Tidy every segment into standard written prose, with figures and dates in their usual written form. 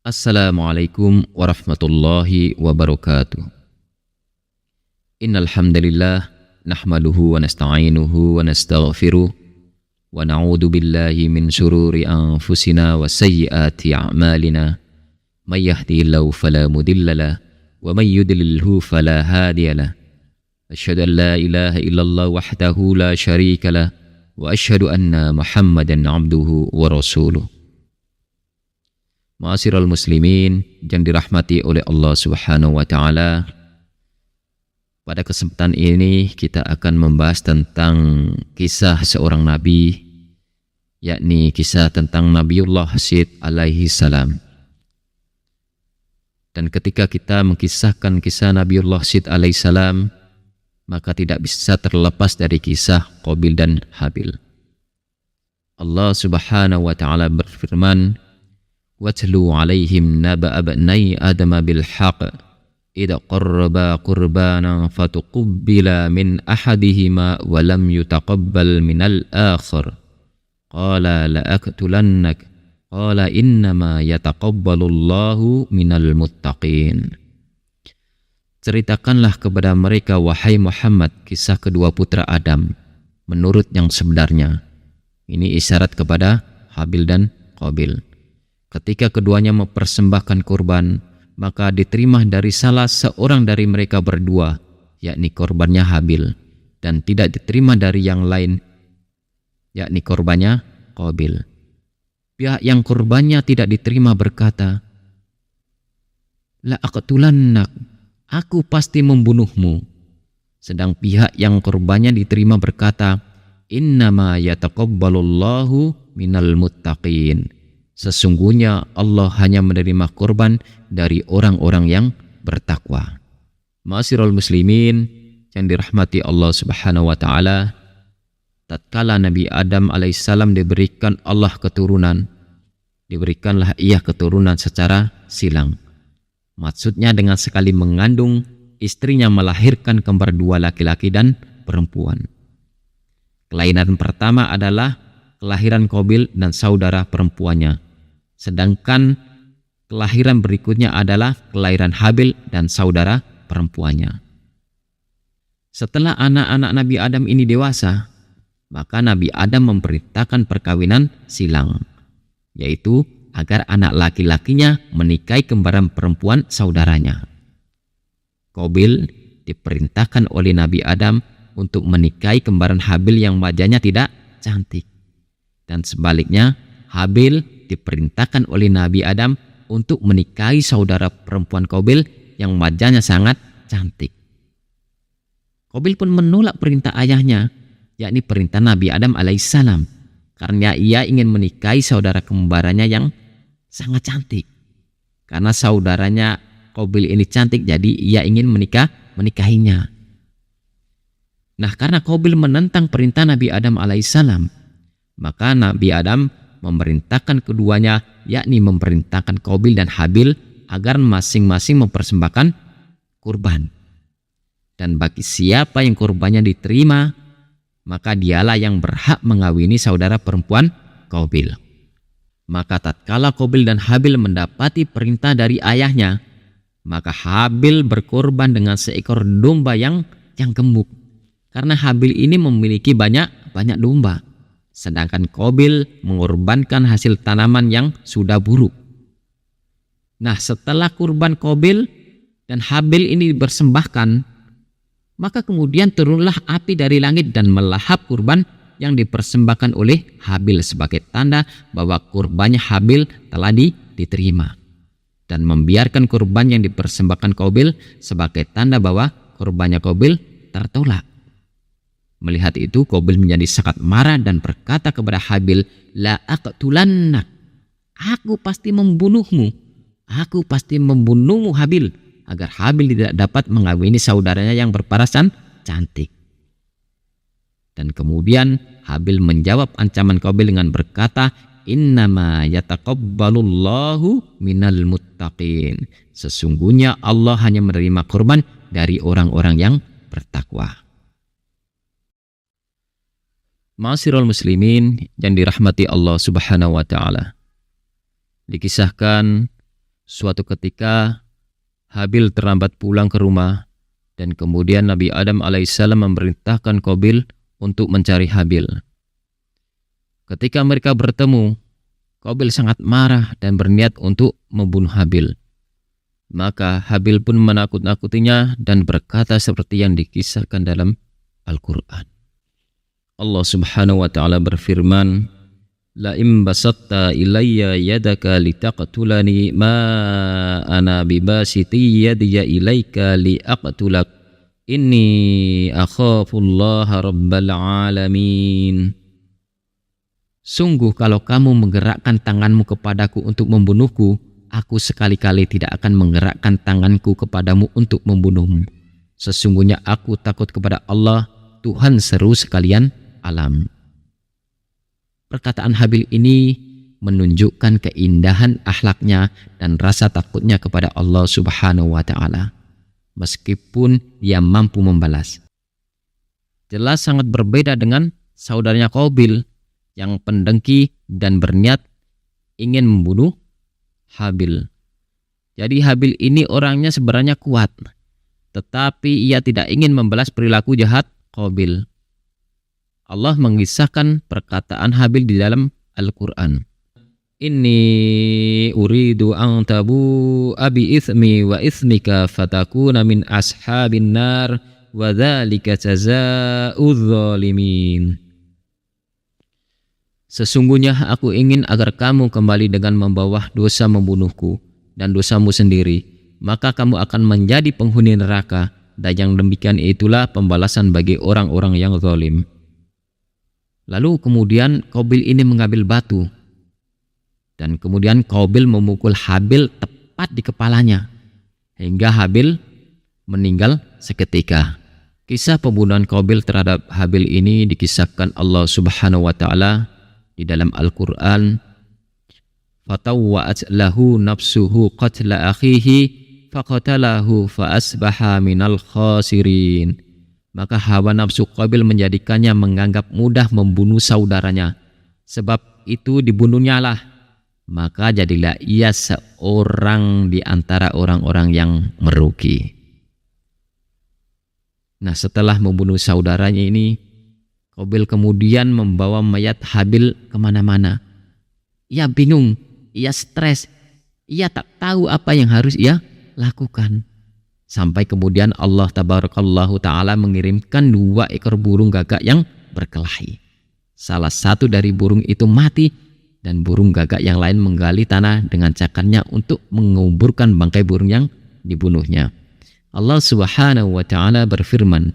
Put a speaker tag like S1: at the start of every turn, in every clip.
S1: Assalamualaikum warahmatullahi wabarakatuh. Innal hamdalillah nahmaduhu wa nasta'inuhu wa nastaghfiruh wa na'udzu billahi min syururi anfusina wa sayyiati a'malina. May yahdihillahu fala mudhillalah wa may yudlilhu fala hadiyalah. Asyhadu an la ilaha illallah wahdahu la syarikalah wa asyhadu anna Muhammadan 'abduhu wa rasuluh. Ma'asyiral muslimin yang dirahmati oleh Allah Subhanahu wa taala. Pada kesempatan ini kita akan membahas tentang kisah seorang nabi, yakni kisah tentang Nabiullah Syed alaihi salam. Dan ketika kita mengkisahkan kisah Nabiullah Syed alaihi salam, maka tidak bisa terlepas dari kisah Qabil dan Habil. Allah Subhanahu wa taala berfirman, وَاتْلُوا عَلَيْهِمْ نَبَأَ ابْنَيْ آدَمَ بِالْحَقِّ إِذْ قَرَّبَا قُرْبَانًا فَتُقُبِّلَ مِنْ أَحَدِهِمَا وَلَمْ يُتَقَبَّلْ مِنَ الْآخَرِ قَالَ لَأَقْتُلَنَّكَ قَالَ إِنَّمَا يَتَقَبَّلُ اللَّهُ مِنَ الْمُتَّقِينَ. Ceritakanlah kepada mereka, wahai Muhammad, kisah kedua putra Adam menurut yang sebenarnya. Ini isyarat kepada Habil dan Qabil. Ketika keduanya mempersembahkan kurban, maka diterima dari salah seorang dari mereka berdua, yakni korbannya Habil, dan tidak diterima dari yang lain, yakni korbannya Qabil. Pihak yang kurbannya tidak diterima berkata, "La aqtulannak, aku pasti membunuhmu." Sedang pihak yang kurbannya diterima berkata, "Innama yataqabbalullahu minal muttaqin." Sesungguhnya Allah hanya menerima kurban dari orang-orang yang bertakwa. Ma'asyiral muslimin yang dirahmati Allah Subhanahu wa taala, tatkala Nabi Adam alaihissalam diberikan Allah keturunan, diberikanlah ia keturunan secara silang. Maksudnya dengan sekali mengandung, istrinya melahirkan kembar dua laki-laki dan perempuan. Kelainan pertama adalah kelahiran Qabil dan saudara perempuannya. Sedangkan kelahiran berikutnya adalah kelahiran Habil dan saudara perempuannya. Setelah anak-anak Nabi Adam ini dewasa, maka Nabi Adam memerintahkan perkawinan silang, yaitu agar anak laki-lakinya menikahi kembaran perempuan saudaranya. Qabil diperintahkan oleh Nabi Adam untuk menikahi kembaran Habil yang wajahnya tidak cantik. Dan sebaliknya, Habil diperintahkan oleh Nabi Adam untuk menikahi saudara perempuan Qabil yang wajahnya sangat cantik. Qabil pun menolak perintah ayahnya, yakni perintah Nabi Adam alaihissalam, karena ia ingin menikahi saudara kembarannya yang sangat cantik. Karena saudaranya Qabil ini cantik, jadi ia ingin menikahinya. Nah, karena Qabil menentang perintah Nabi Adam alaihissalam, maka Nabi Adam memerintahkan keduanya, yakni memerintahkan Qabil dan Habil agar masing-masing mempersembahkan kurban. Dan bagi siapa yang kurbannya diterima, maka dialah yang berhak mengawini saudara perempuan Qabil. Maka tatkala Qabil dan Habil mendapati perintah dari ayahnya, maka Habil berkorban dengan seekor domba yang gemuk. Karena Habil ini memiliki banyak domba. Sedangkan Qabil mengorbankan hasil tanaman yang sudah buruk. Nah, setelah kurban Qabil dan Habil ini dipersembahkan, maka kemudian turunlah api dari langit dan melahap kurban yang dipersembahkan oleh Habil sebagai tanda bahwa kurbannya Habil telah diterima, dan membiarkan kurban yang dipersembahkan Qabil sebagai tanda bahwa kurbannya Qabil tertolak. Melihat itu, Qabil menjadi sangat marah dan berkata kepada Habil, "La aqtulannak, aku pasti membunuhmu. Aku pasti membunuhmu Habil, agar Habil tidak dapat mengawini saudaranya yang berparasan cantik." Dan kemudian Habil menjawab ancaman Qabil dengan berkata, "Innama yataqabbalullahu minal muttaqin." Sesungguhnya Allah hanya menerima kurban dari orang-orang yang bertakwa. Ma'asyiral muslimin yang dirahmati Allah Subhanahu wa taala. Dikisahkan Suatu ketika Habil terlambat pulang ke rumah dan kemudian Nabi Adam alaihissalam memerintahkan Qabil untuk mencari Habil. Ketika mereka bertemu, Qabil sangat marah dan berniat untuk membunuh Habil. Maka Habil pun menakut-nakutinya dan berkata seperti yang dikisahkan dalam Al-Quran. Allah Subhanahu wa ta'ala berfirman, "La in basatta ilayya yadaka litaqtulani ma ana bibasiti yadiya ilayka liaqtulak inni akhafullaha rabbal alamin." Sungguh kalau kamu menggerakkan tanganmu kepadaku untuk membunuhku, aku sekali-kali tidak akan menggerakkan tanganku kepadamu untuk membunuhmu. Sesungguhnya aku takut kepada Allah, Tuhan seru sekalian alam. Perkataan Habil ini menunjukkan keindahan akhlaknya dan rasa takutnya kepada Allah Subhanahu wa ta'ala, meskipun dia mampu membalas. Jelas sangat berbeda dengan saudaranya Qabil yang pendengki dan berniat ingin membunuh Habil. Jadi Habil ini orangnya sebenarnya kuat, tetapi ia tidak ingin membalas perilaku jahat Qabil. Allah mengisahkan perkataan Habil di dalam Al-Quran. Inni uridu an tabu abi ithmi wa ithmika fatakuna min ashabin nar wa dzalika jazaa'udz zalimin. Sesungguhnya aku ingin agar kamu kembali dengan membawa dosa membunuhku dan dosamu sendiri, maka kamu akan menjadi penghuni neraka, dan yang demikian itulah pembalasan bagi orang-orang yang zalim. Lalu kemudian Qabil ini mengambil batu dan kemudian Qabil memukul Habil tepat di kepalanya hingga Habil meninggal seketika. Kisah pembunuhan Qabil terhadap Habil ini dikisahkan Allah Subhanahu wa ta'ala di dalam Al-Quran. Fatawwa'at lahu nafsuhu qatla akhihi faqatalahu fa asbaha minal khasirin. Maka hawa nafsu Qabil menjadikannya menganggap mudah membunuh saudaranya. Sebab itu dibunuhnya lah. Maka jadilah ia seorang di antara orang-orang yang merugi. Nah, setelah membunuh saudaranya ini, Qabil kemudian membawa mayat Habil kemana-mana. Ia bingung, ia stres, ia tak tahu apa yang harus ia lakukan. Sampai kemudian Allah Tabarakallahu ta'ala mengirimkan 2 ekor burung gagak yang berkelahi. Salah satu dari burung itu mati dan burung gagak yang lain menggali tanah dengan cakarnya untuk menguburkan bangkai burung yang dibunuhnya. Allah Subhanahu wa ta'ala berfirman,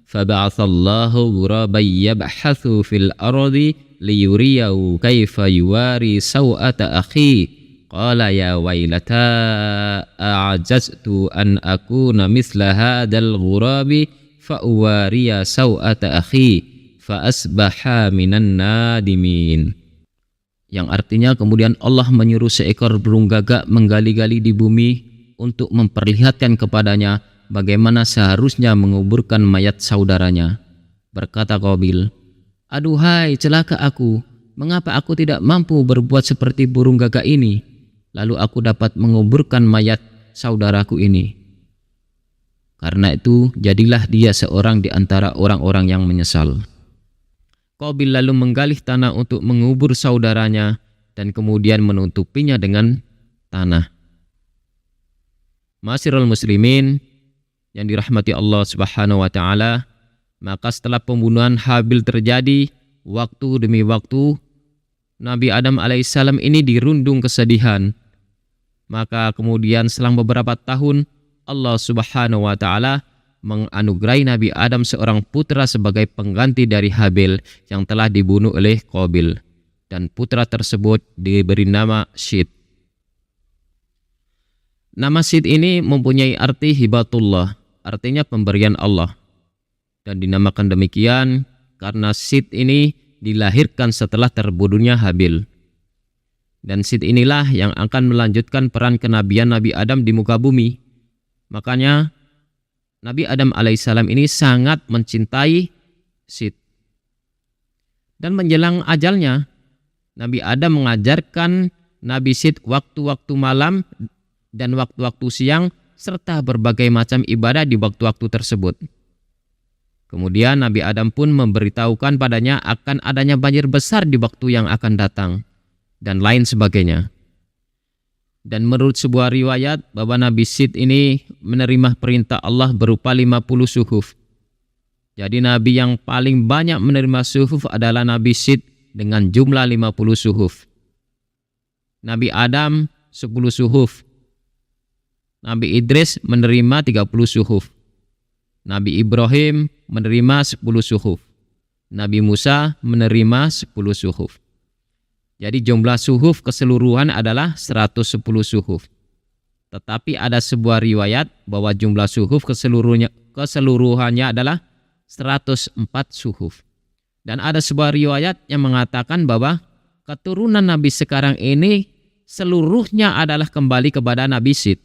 S1: "Faba'athallahu ghuraban yabhathu fil ardi liyuriyahu kaifa yuwari saw'ata akhi." Qala ya wailata a'jaztu an akuna mithla hadzal ghurabi fa uwariya saw'ata akhi fa asbaha minan nadimin. Yang artinya kemudian Allah menyuruh seekor burung gagak menggali-gali di bumi untuk memperlihatkan kepadanya bagaimana seharusnya menguburkan mayat saudaranya. Berkata Qabil, "Aduhai celaka aku, mengapa aku tidak mampu berbuat seperti burung gagak ini? Lalu aku dapat menguburkan mayat saudaraku ini." Karena itu jadilah dia seorang di antara orang-orang yang menyesal. Qabil lalu menggali tanah untuk mengubur saudaranya dan kemudian menutupinya dengan tanah. Ma'asyiral muslimin yang dirahmati Allah Subhanahu wa ta'ala, maka setelah pembunuhan Habil terjadi, waktu demi waktu Nabi Adam alaihissalam ini dirundung kesedihan. Maka kemudian selang beberapa tahun Allah Subhanahu wa ta'ala menganugerahi Nabi Adam seorang putra sebagai pengganti dari Habil yang telah dibunuh oleh Qabil, dan putra tersebut diberi nama Syed. Nama Syed ini mempunyai arti hibatullah, artinya pemberian Allah, dan dinamakan demikian karena Syed ini dilahirkan setelah terbunuhnya Habil. Dan Syed inilah yang akan melanjutkan peran kenabian Nabi Adam di muka bumi. Makanya Nabi Adam alaihissalam ini sangat mencintai Syed. Dan menjelang ajalnya, Nabi Adam mengajarkan Nabi Syed waktu-waktu malam dan waktu-waktu siang, serta berbagai macam ibadah di waktu-waktu tersebut. Kemudian Nabi Adam pun memberitahukan padanya akan adanya banjir besar di waktu yang akan datang, dan lain sebagainya. Dan menurut sebuah riwayat bahwa Nabi Syed ini menerima perintah Allah berupa 50 suhuf. Jadi Nabi yang paling banyak menerima suhuf adalah Nabi Syed dengan jumlah 50 suhuf. Nabi Adam 10 suhuf. Nabi Idris menerima 30 suhuf. Nabi Ibrahim menerima 10 suhuf. Nabi Musa menerima 10 suhuf. Jadi jumlah suhuf keseluruhan adalah 110 suhuf. Tetapi ada sebuah riwayat bahwa jumlah suhuf keseluruhannya adalah 104 suhuf. Dan ada sebuah riwayat yang mengatakan bahwa keturunan Nabi sekarang ini seluruhnya adalah kembali kepada Nabi Syed.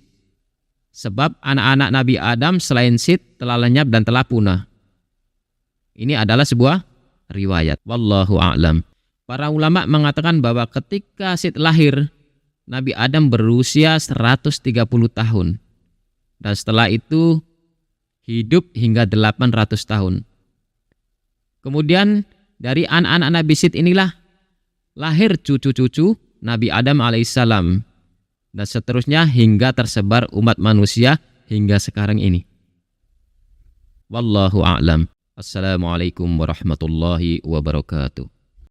S1: Sebab anak-anak Nabi Adam selain Syed telah lenyap dan telah punah. Ini adalah sebuah riwayat. Wallahu a'lam. Para ulama mengatakan bahwa ketika Syed lahir, Nabi Adam berusia 130 tahun. Dan setelah itu hidup hingga 800 tahun. Kemudian dari anak-anak Nabi Syed inilah lahir cucu-cucu Nabi Adam alaihissalam. Dan seterusnya hingga tersebar umat manusia hingga sekarang ini. Wallahu a'lam. Assalamualaikum warahmatullahi wabarakatuh.